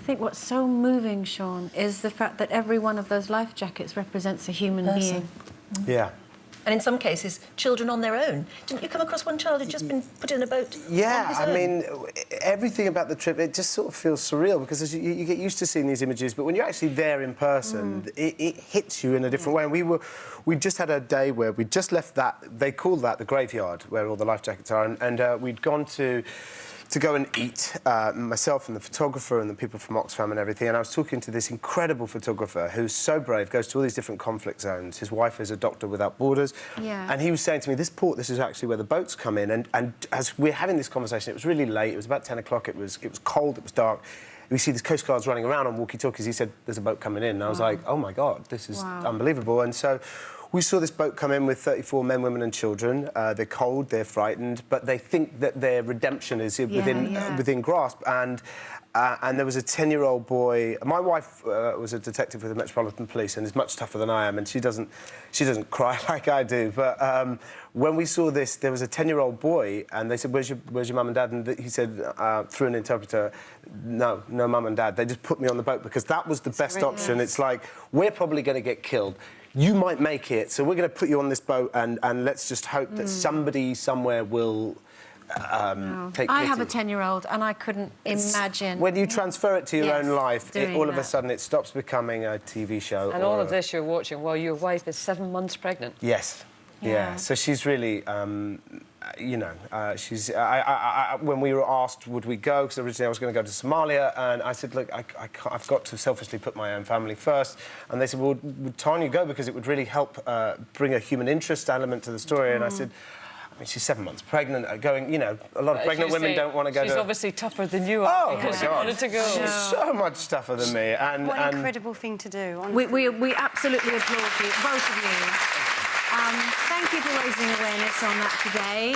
think what's so moving, Sean, is the fact that every one of those life jackets represents a human being. Yeah. And in some cases, children on their own. Didn't you come across one child who'd just been put in a boat? Yeah, I mean, everything about the trip, it just sort of feels surreal because as you get used to seeing these images, but when you're actually there in person, it hits you in a different way. And we just had a day where we just left that, they call that the graveyard, where all the life jackets are, and we'd gone to go and eat, myself and the photographer and the people from Oxfam and everything, and I was talking to this incredible photographer who's so brave, goes to all these different conflict zones. His wife is a Doctor Without Borders, and he was saying to me, this port, this is actually where the boats come in, and as we're having this conversation, it was really late, it was about 10 o'clock, it was cold, it was dark, we see these Coast Guards running around on walkie-talkies. He said, there's a boat coming in, and I was like, oh my God, this is unbelievable. And so we saw this boat come in with 34 men, women and children. They're cold, they're frightened, but they think that their redemption is within grasp. And there was a 10-year-old boy. My wife was a detective with the Metropolitan Police and is much tougher than I am, and she doesn't cry like I do. But when we saw this, there was a 10-year-old boy, and they said, where's your mum and dad? And he said, through an interpreter, no mum and dad. They just put me on the boat because that was the best option. It's like, we're probably going to get killed. You might make it, so we're going to put you on this boat and let's just hope that somebody somewhere will take pity. I have a 10-year-old and I couldn't imagine... When you transfer it to your own life, all of a sudden it stops becoming a TV show. And all of this you're watching while your wife is 7 months pregnant. Yes. Yeah. So she's really... you know, she's... when we were asked would we go, because originally I was going to go to Somalia, and I said, look, I've got to selfishly put my own family first. And they said, well, would Tanya go because it would really help bring a human interest element to the story? And I said, I mean, she's 7 months pregnant, going, you know, a lot of pregnant women don't want to go to... She's obviously tougher than you are because she wanted to go. She's so much tougher than me. And, what an incredible thing to do, honestly. We absolutely applaud you, both of you. Thank you for raising awareness on that today.